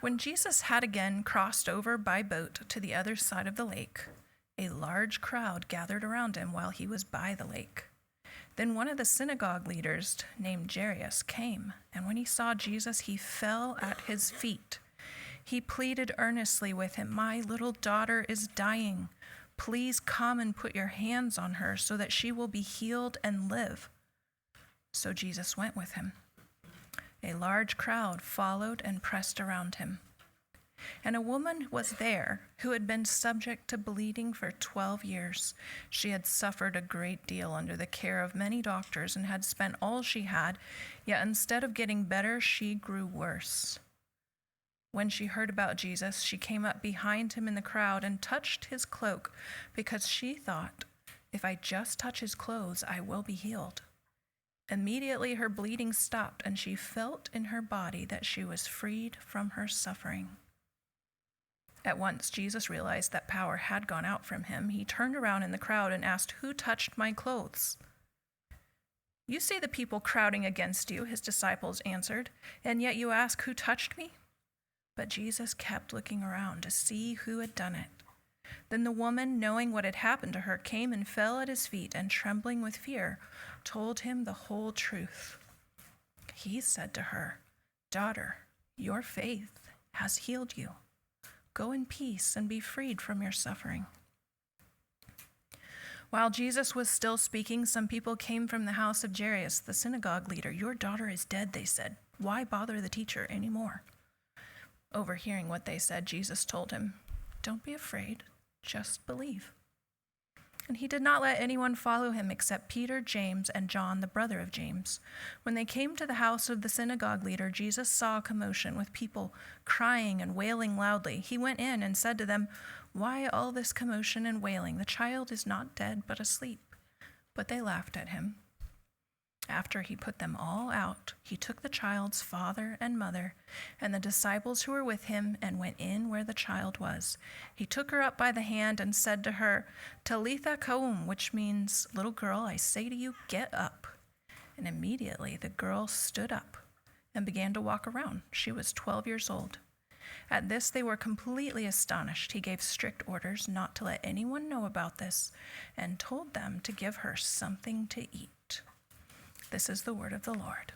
When Jesus had again crossed over by boat to the other side of the lake, a large crowd gathered around him while he was by the lake. Then one of the synagogue leaders, named Jairus, came, and when he saw Jesus, he fell at his feet. He pleaded earnestly with him, "My little daughter is dying. Please come and put your hands on her so that she will be healed and live." So Jesus went with him. A large crowd followed and pressed around him. And a woman was there who had been subject to bleeding for 12 years. She had suffered a great deal under the care of many doctors and had spent all she had, yet instead of getting better, she grew worse. When she heard about Jesus, she came up behind him in the crowd and touched his cloak because she thought, "If I just touch his clothes, I will be healed." Immediately her bleeding stopped, and she felt in her body that she was freed from her suffering. At once Jesus realized that power had gone out from him. He turned around in the crowd and asked, "Who touched my clothes?" "You see the people crowding against you," his disciples answered, "and yet you ask, 'Who touched me?'" But Jesus kept looking around to see who had done it. Then the woman, knowing what had happened to her, came and fell at his feet and, trembling with fear, told him the whole truth. He said to her, "Daughter, your faith has healed you. Go in peace and be freed from your suffering." While Jesus was still speaking, some people came from the house of Jairus, the synagogue leader. "Your daughter is dead," they said. "Why bother the teacher anymore?" Overhearing what they said, Jesus told him, "Don't be afraid, just believe." And he did not let anyone follow him except Peter, James, and John, the brother of James. When they came to the house of the synagogue leader, Jesus saw a commotion with people crying and wailing loudly. He went in and said to them, "Why all this commotion and wailing? The child is not dead, but asleep." But they laughed at him. After he put them all out, he took the child's father and mother and the disciples who were with him and went in where the child was. He took her up by the hand and said to her, "Talitha koum," which means, "Little girl, I say to you, get up." And immediately the girl stood up and began to walk around. She was 12 years old. At this they were completely astonished. He gave strict orders not to let anyone know about this and told them to give her something to eat. This is the word of the Lord.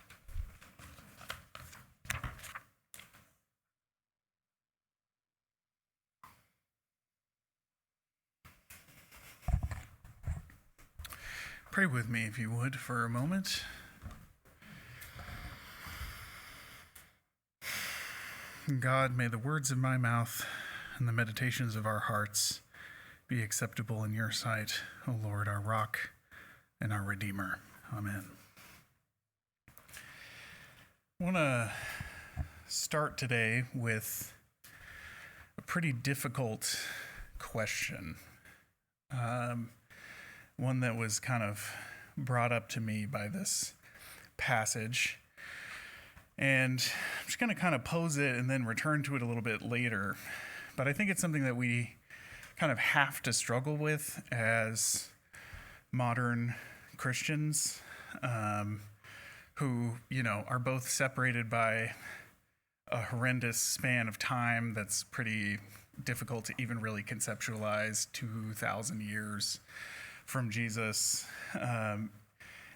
Pray with me, if you would, for a moment. God, may the words of my mouth and the meditations of our hearts be acceptable in your sight, O Lord, our rock and our Redeemer. Amen. I want to start today with a pretty difficult question. One that was kind of brought up to me by this passage. And I'm just going to kind of pose it and then return to it a little bit later. But I think it's something that we kind of have to struggle with as modern Christians. Who, are both separated by a horrendous span of time that's pretty difficult to even really conceptualize, 2,000 years from Jesus,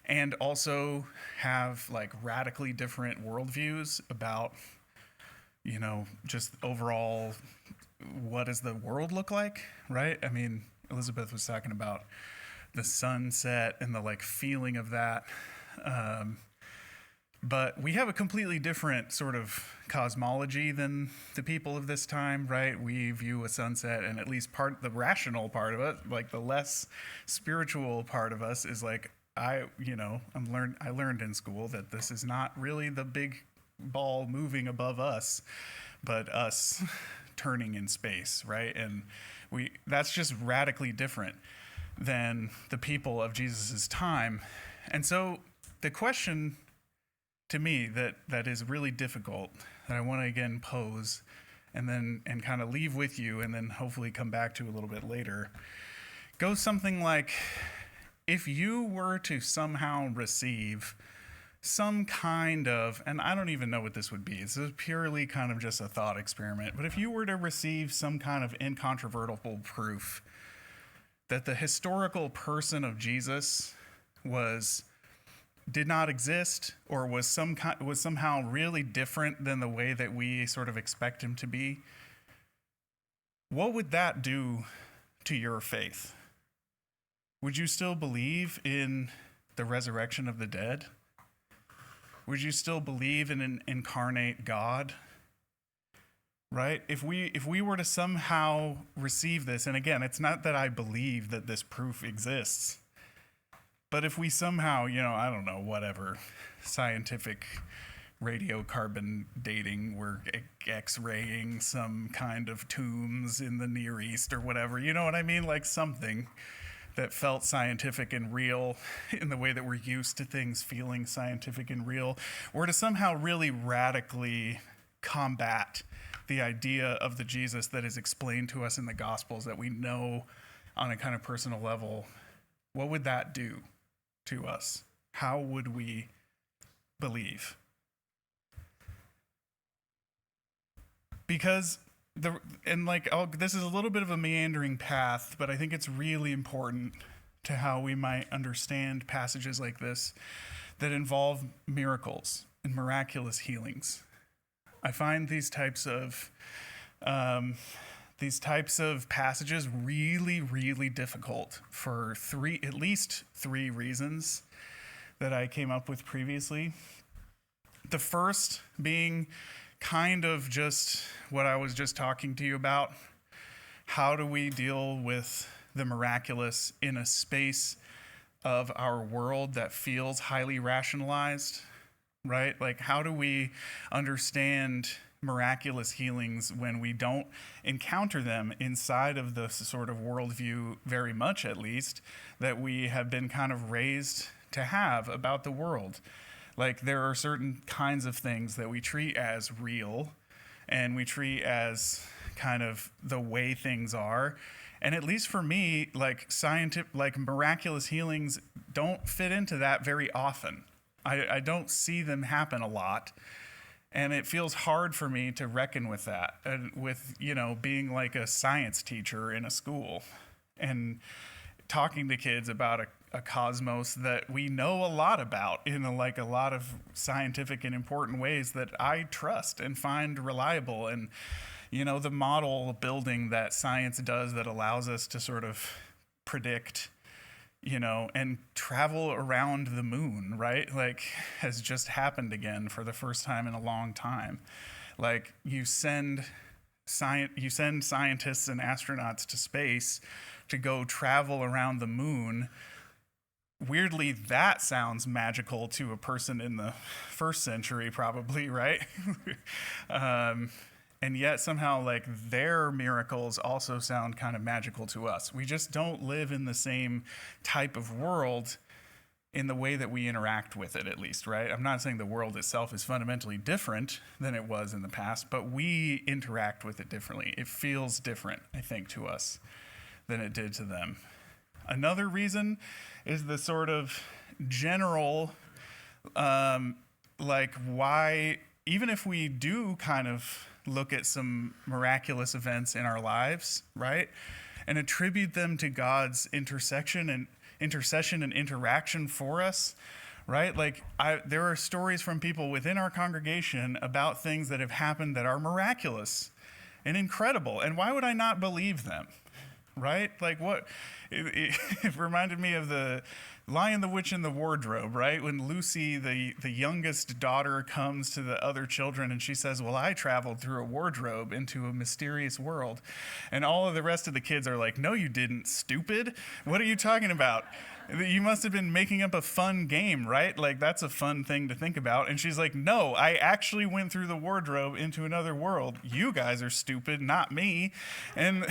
and also have like radically different worldviews about, just overall, what does the world look like, right? I mean, Elizabeth was talking about the sunset and the feeling of that. But we have a completely different sort of cosmology than the people of this time, right? We view a sunset, and at least the rational part of it, the less spiritual part of us is I learned in school that this is not really the big ball moving above us, but us turning in space, right? And that's just radically different than the people of Jesus's time. And so the question to me that is really difficult, that I want to again pose and kind of leave with you and then hopefully come back to a little bit later, goes something like, if you were to somehow receive some kind of, and I don't even know what this would be. It's purely kind of just a thought experiment. But if you were to receive some kind of incontrovertible proof that the historical person of Jesus did not exist, or was somehow really different than the way that we sort of expect him to be, what would that do to your faith? Would you still believe in the resurrection of the dead? Would you still believe in an incarnate God? Right? If we were to somehow receive this, and again, it's not that I believe that this proof exists, but if we somehow, I don't know, whatever, scientific radiocarbon dating, we're X-raying some kind of tombs in the Near East or whatever, you know what I mean? Like something that felt scientific and real in the way that we're used to things feeling scientific and real, or to somehow really radically combat the idea of the Jesus that is explained to us in the Gospels that we know on a kind of personal level, what would that do to us? How would we believe? Because this is a little bit of a meandering path, but I think it's really important to how we might understand passages like this that involve miracles and miraculous healings. I find these types of passages really, really difficult for at least three reasons that I came up with previously. The first being kind of just what I was just talking to you about. How do we deal with the miraculous in a space of our world that feels highly rationalized, right? Like, how do we understand miraculous healings when we don't encounter them inside of the sort of worldview, very much at least, that we have been kind of raised to have about the world? Like, there are certain kinds of things that we treat as real and we treat as kind of the way things are. And at least for me, like miraculous healings don't fit into that very often. I don't see them happen a lot. And it feels hard for me to reckon with that, and with, being like a science teacher in a school and talking to kids about a cosmos that we know a lot about in a lot of scientific and important ways that I trust and find reliable. And, the model building that science does that allows us to sort of predict, and travel around the moon, right? Like, has just happened again for the first time in a long time. Like, you send scientists and astronauts to space to go travel around the moon. Weirdly, that sounds magical to a person in the first century, probably, right? And yet somehow, their miracles also sound kind of magical to us. We just don't live in the same type of world in the way that we interact with it, at least, right? I'm not saying the world itself is fundamentally different than it was in the past, but we interact with it differently. It feels different, I think, to us than it did to them. Another reason is the sort of general, why, even if we do kind of look at some miraculous events in our lives, right, and attribute them to God's intercession and interaction for us, right? There are stories from people within our congregation about things that have happened that are miraculous and incredible. And why would I not believe them? Right? It reminded me of the Lion, the Witch, and the Wardrobe, right? When Lucy, the youngest daughter, comes to the other children and she says, well, I traveled through a wardrobe into a mysterious world. And all of the rest of the kids are like, no, you didn't, stupid. What are you talking about? You must have been making up a fun game, right? That's a fun thing to think about. And she's like, no, I actually went through the wardrobe into another world. You guys are stupid, not me. And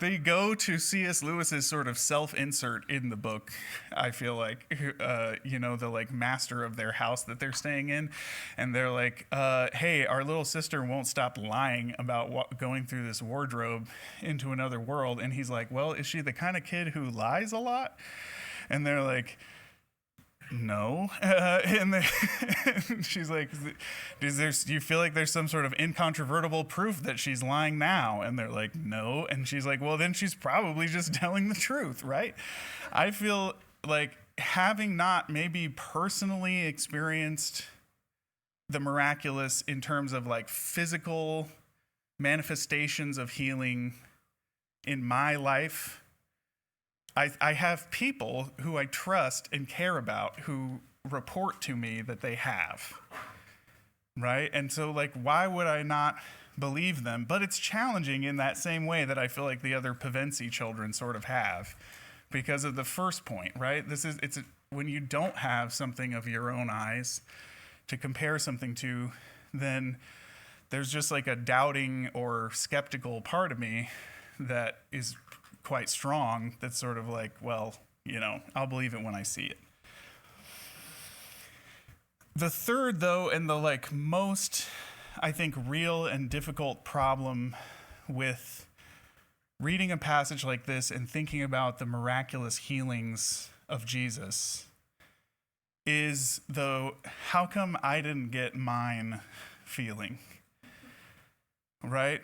they go to C.S. Lewis's sort of self-insert in the book, I feel like, the master of their house that they're staying in. And they're like, hey, our little sister won't stop lying about going through this wardrobe into another world. And he's like, well, is she the kind of kid who lies a lot? And they're like, no. She's like, do you feel like there's some sort of incontrovertible proof that she's lying now? And they're like, no. And she's like, well, then she's probably just telling the truth, right? I feel like, having not maybe personally experienced the miraculous in terms of like physical manifestations of healing in my life, I have people who I trust and care about who report to me that they have, right? And so, like, why would I not believe them? But it's challenging in that same way that I feel like the other Pevensie children sort of have, because of the first point, right? When you don't have something of your own eyes to compare something to, then there's just like a doubting or skeptical part of me that is quite strong, that's sort of like, well, I'll believe it when I see it. The third, though, and the like most, I think, real and difficult problem with reading a passage like this and thinking about the miraculous healings of Jesus is how come I didn't get mine feeling, right?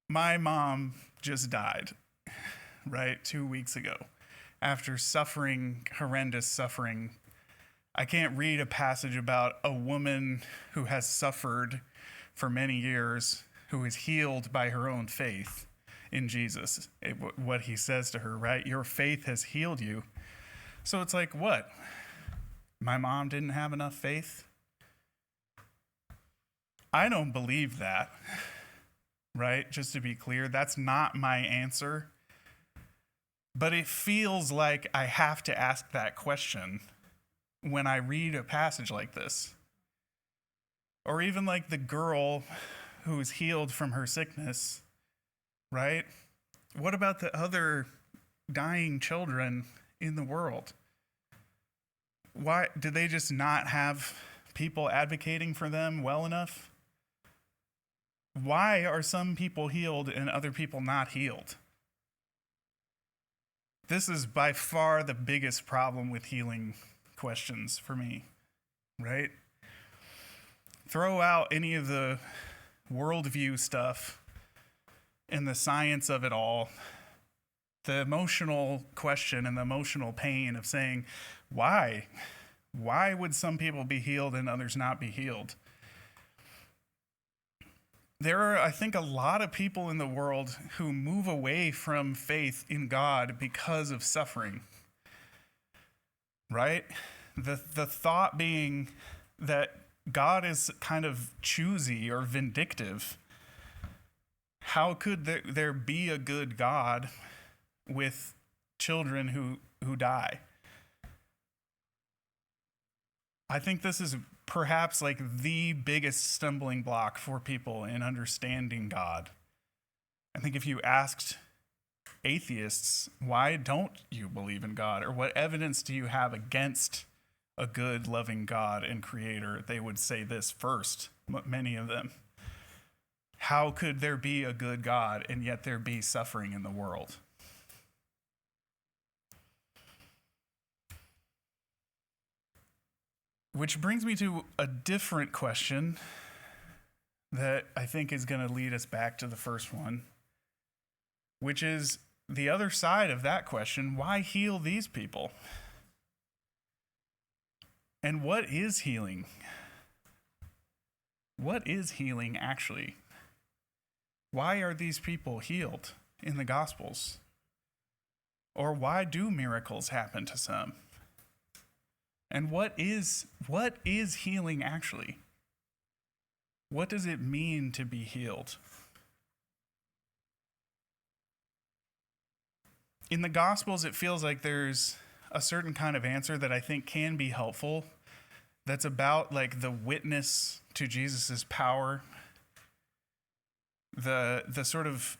My mom just died, right, 2 weeks ago, after suffering horrendous suffering. I can't read a passage about a woman who has suffered for many years, who is healed by her own faith in Jesus. What he says to her, right? Your faith has healed you. So it's like, what? My mom didn't have enough faith? I don't believe that. Right? Just to be clear, that's not my answer. But it feels like I have to ask that question when I read a passage like this. Or even like the girl who is healed from her sickness, right? What about the other dying children in the world? Why did they just not have people advocating for them well enough? Why are some people healed and other people not healed? This is by far the biggest problem with healing questions for me, right? Throw out any of the worldview stuff and the science of it all, the emotional question and the emotional pain of saying, why? Why would some people be healed and others not be healed? There are, I think, a lot of people in the world who move away from faith in God because of suffering, right? The thought being that God is kind of choosy or vindictive. How could there be a good God with children who die? I think this is perhaps like the biggest stumbling block for people in understanding God. I think if you asked atheists, why don't you believe in God? Or what evidence do you have against a good, loving God and creator? They would say this first, many of them. How could there be a good God and yet there be suffering in the world? Which brings me to a different question that I think is going to lead us back to the first one, which is the other side of that question: why heal these people? And what is healing? What is healing actually? Why are these people healed in the Gospels? Or why do miracles happen to some? And what is healing actually? What does it mean to be healed? In the Gospels, it feels like there's a certain kind of answer that I think can be helpful, that's about like the witness to Jesus's power, the sort of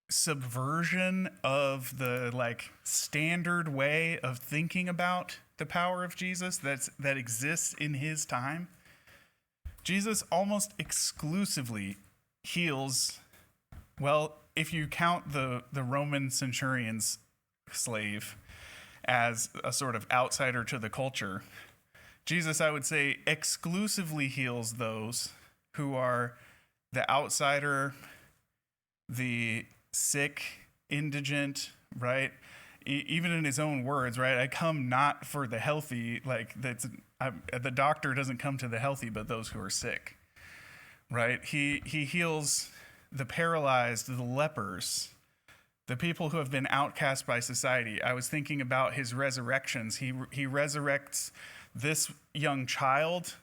subversion of the like standard way of thinking about the power of Jesus that exists in his time. Jesus almost exclusively heals, well, if you count the Roman centurion's slave as a sort of outsider to the culture. Jesus, I would say, exclusively heals those who are the outsider, the sick, indigent, right? Even in his own words, right? I come not for the healthy, the doctor doesn't come to the healthy, but those who are sick, right? He heals the paralyzed, the lepers, the people who have been outcast by society. I was thinking about his resurrections. He resurrects this young child.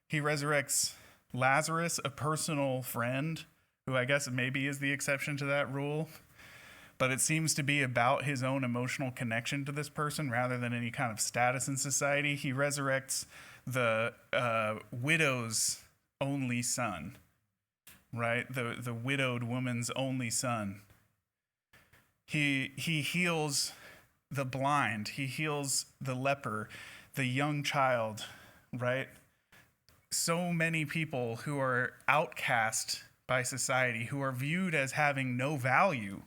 He resurrects Lazarus, a personal friend, who I guess maybe is the exception to that rule. But it seems to be about his own emotional connection to this person rather than any kind of status in society. He resurrects the widow's only son, right? The widowed woman's only son. He heals the blind. He heals the leper, the young child, right? So many people who are outcast by society, who are viewed as having no value.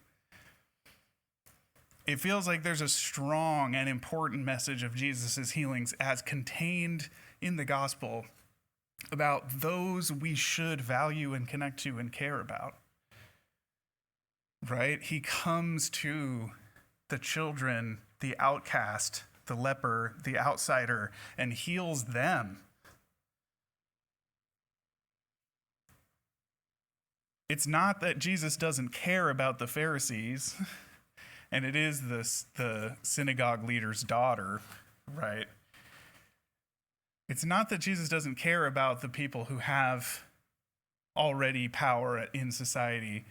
It feels like there's a strong and important message of Jesus' healings as contained in the gospel about those we should value and connect to and care about. Right? He comes to the children, the outcast, the leper, the outsider, and heals them. It's not that Jesus doesn't care about the Pharisees, and it is the synagogue leader's daughter, right? It's not that Jesus doesn't care about the people who have already power in society,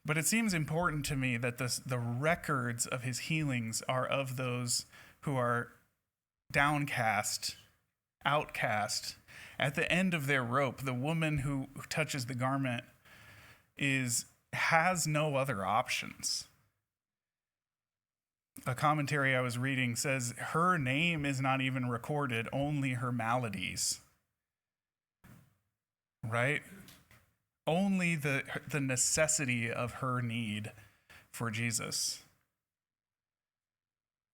but it seems important to me that the records of his healings are of those who are downcast, outcast. At the end of their rope, the woman who touches the garment has no other options. A commentary I was reading says her name is not even recorded, only her maladies. Right? Only the necessity of her need for Jesus.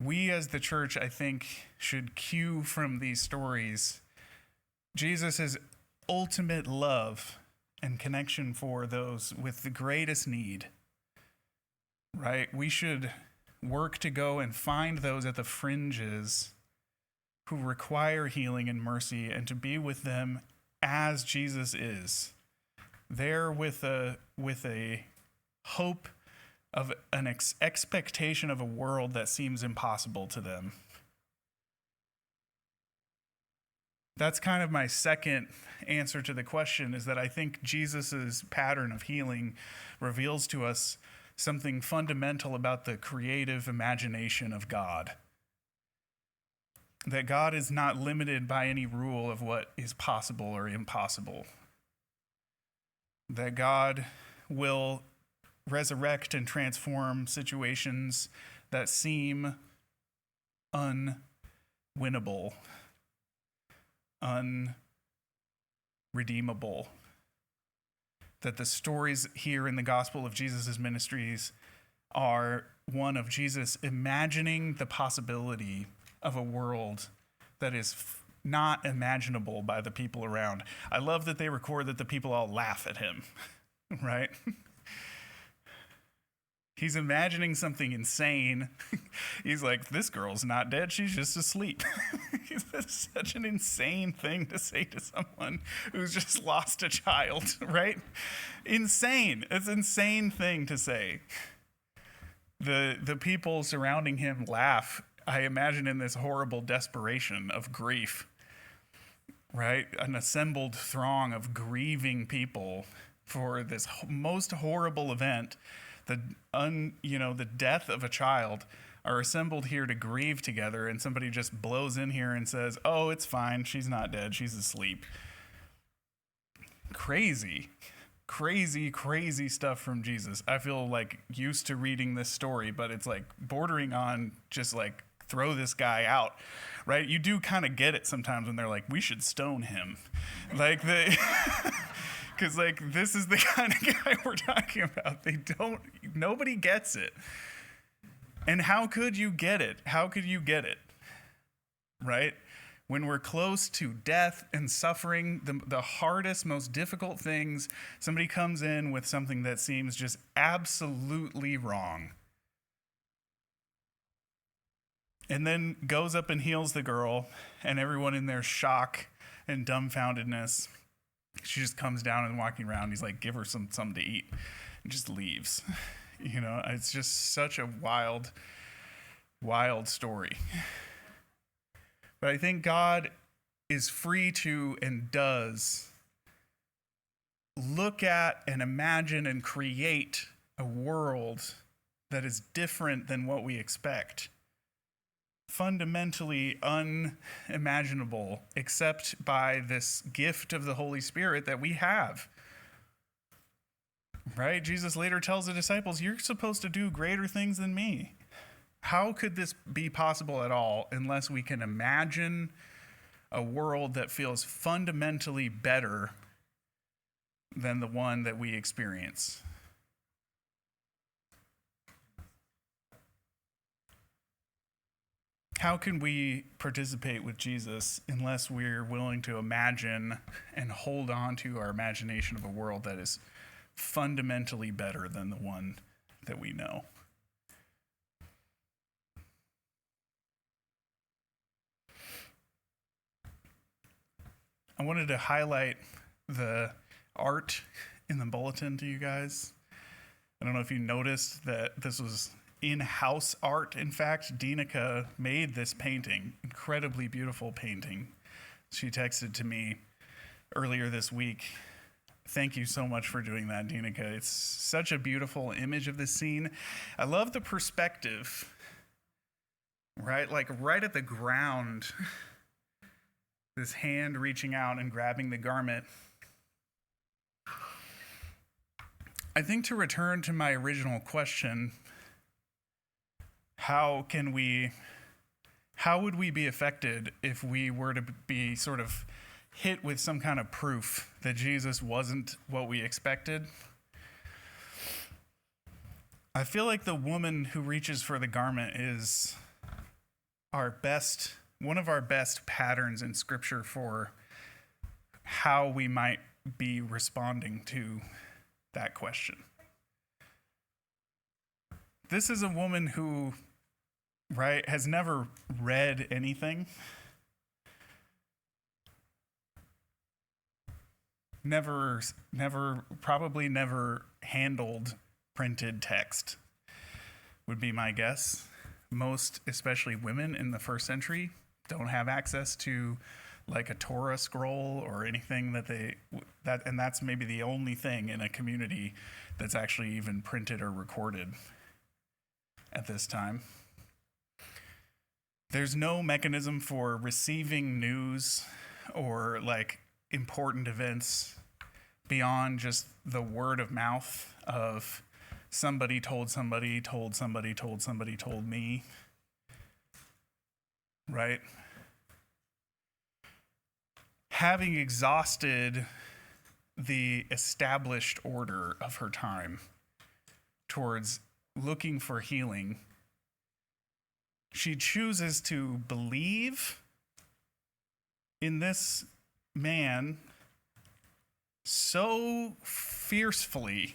We as the church, I think, should cue from these stories Jesus' ultimate love and connection for those with the greatest need. Right? We should work to go and find those at the fringes who require healing and mercy, and to be with them as Jesus is, there with a hope of an expectation of a world that seems impossible to them. That's kind of my second answer to the question, is that I think Jesus' pattern of healing reveals to us something fundamental about the creative imagination of God. That God is not limited by any rule of what is possible or impossible. That God will resurrect and transform situations that seem unwinnable, unredeemable. That the stories here in the gospel of Jesus' ministries are one of Jesus imagining the possibility of a world that is not imaginable by the people around. I love that they record that the people all laugh at him, right? He's imagining something insane. He's like, this girl's not dead, she's just asleep. That's such an insane thing to say to someone who's just lost a child, right? Insane. It's an insane thing to say. The people surrounding him laugh, I imagine, in this horrible desperation of grief, right? An assembled throng of grieving people for this most horrible event. The death of a child, are assembled here to grieve together, and somebody just blows in here and says, oh, it's fine, she's not dead, she's asleep. Crazy stuff from Jesus. I feel like used to reading this story, but it's like bordering on just like throw this guy out, right? You do kind of get it sometimes when they're like, we should stone him. Like because like this is the kind of guy we're talking about. Nobody gets it. And how could you get it? How could you get it? Right? When we're close to death and suffering, the hardest, most difficult things, somebody comes in with something that seems just absolutely wrong. And then goes up and heals the girl, and everyone in their shock and dumbfoundedness, she just comes down and walking around. He's like, give her something to eat, and just leaves. You know, it's just such a wild, wild story. But I think God is free to and does look at and imagine and create a world that is different than what we expect. Fundamentally unimaginable, except by this gift of the Holy Spirit that we have. Right? Jesus later tells the disciples, you're supposed to do greater things than me. How could this be possible at all unless we can imagine a world that feels fundamentally better than the one that we experience? How can we participate with Jesus unless we're willing to imagine and hold on to our imagination of a world that is fundamentally better than the one that we know? I wanted to highlight the art in the bulletin to you guys. I don't know if you noticed that this was in-house art. In fact, Dinika made this painting, incredibly beautiful painting. She texted to me earlier this week. Thank you so much for doing that, Dinika. It's such a beautiful image of this scene. I love the perspective, right? Like right at the ground, this hand reaching out and grabbing the garment. I think to return to my original question, how would we be affected if we were to be sort of hit with some kind of proof that Jesus wasn't what we expected? I feel like the woman who reaches for the garment is one of our best patterns in Scripture for how we might be responding to that question. This is a woman who, right, has never read anything, probably never handled printed text, would be my guess. Most, especially women in the first century, don't have access to like a Torah scroll or anything and that's maybe the only thing in a community that's actually even printed or recorded at this time. There's no mechanism for receiving news or like important events beyond just the word of mouth of somebody told somebody, told somebody, told somebody, told me. Right? Having exhausted the established order of her time towards looking for healing, she chooses to believe in this man so fiercely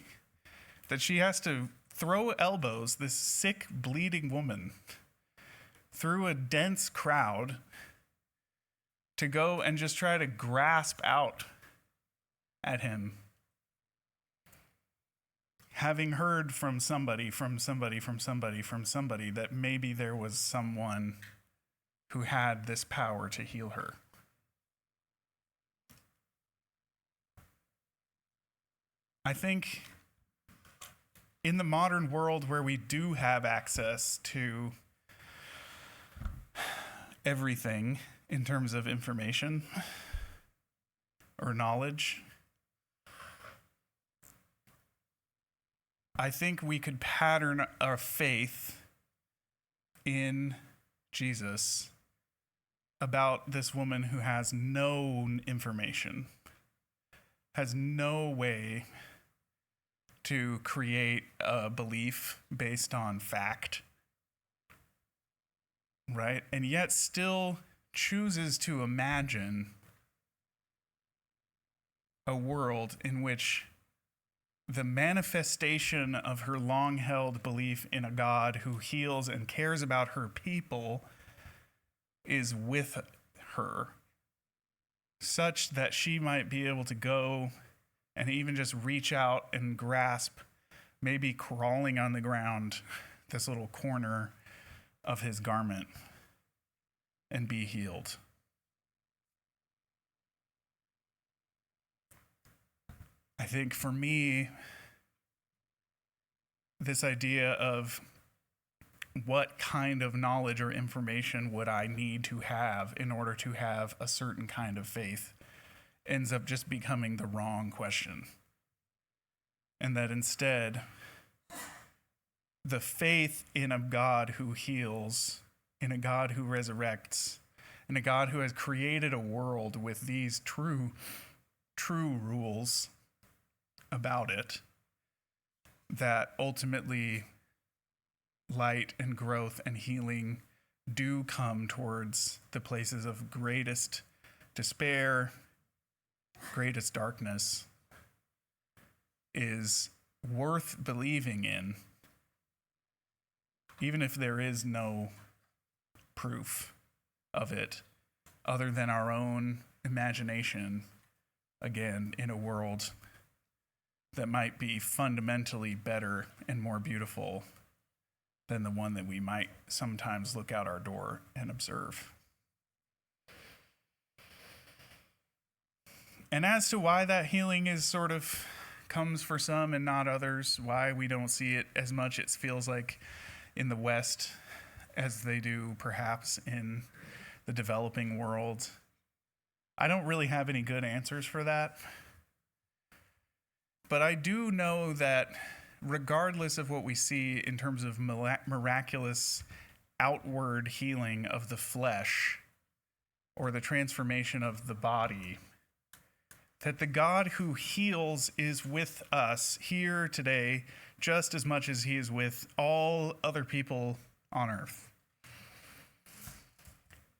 that she has to throw elbows this sick, bleeding woman through a dense crowd to go and just try to grasp out at him, having heard from somebody that maybe there was someone who had this power to heal her. I think in the modern world where we do have access to everything in terms of information or knowledge, I think we could pattern our faith in Jesus about this woman who has no information, has no way to create a belief based on fact right? And yet still chooses to imagine a world in which the manifestation of her long-held belief in a God who heals and cares about her people is with her, such that she might be able to go and even just reach out and grasp, maybe crawling on the ground, this little corner of his garment and be healed. I think for me, this idea of what kind of knowledge or information would I need to have in order to have a certain kind of faith ends up just becoming the wrong question. And that instead, the faith in a God who heals, in a God who resurrects, in a God who has created a world with these true rules about it, that ultimately light and growth and healing do come towards the places of greatest despair, greatest darkness, is worth believing in, even if there is no proof of it other than our own imagination, again, in a world that might be fundamentally better and more beautiful than the one that we might sometimes look out our door and observe. And as to why that healing is sort of comes for some and not others, why we don't see it as much, it feels like, in the West as they do perhaps in the developing world, I don't really have any good answers for that. But I do know that regardless of what we see in terms of miraculous outward healing of the flesh or the transformation of the body, that the God who heals is with us here today just as much as he is with all other people on earth.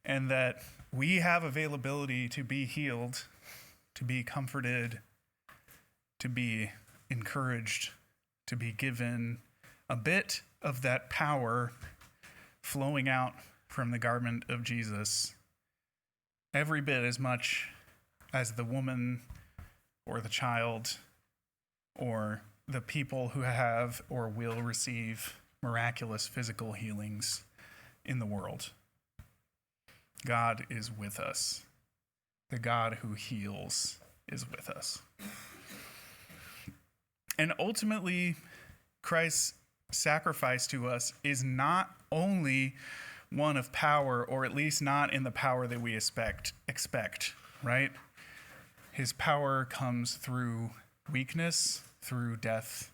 And that we have availability to be healed, to be comforted, to be encouraged, to be given a bit of that power flowing out from the garment of Jesus, every bit as much as the woman or the child or the people who have or will receive miraculous physical healings in the world. God is with us. The God who heals is with us. And ultimately, Christ's sacrifice to us is not only one of power, or at least not in the power that we expect, right? His power comes through weakness, through death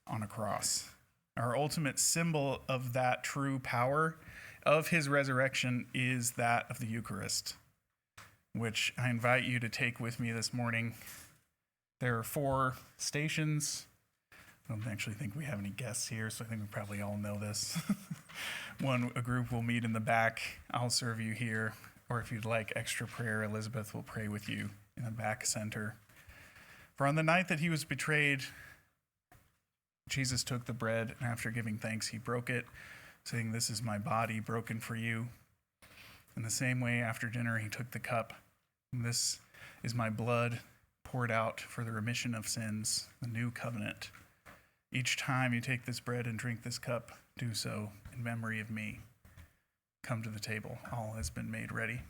on a cross. Our ultimate symbol of that true power of his resurrection is that of the Eucharist, which I invite you to take with me this morning. There are 4 stations. I don't actually think we have any guests here, so I think we probably all know this. A group will meet in the back. I'll serve you here. Or if you'd like extra prayer, Elizabeth will pray with you in the back center. For on the night that he was betrayed, Jesus took the bread, and after giving thanks, he broke it, saying, "This is my body broken for you." In the same way, after dinner, he took the cup, and "This is my blood poured out for the remission of sins, the new covenant. Each time you take this bread and drink this cup, do so in memory of me." Come to the table. All has been made ready.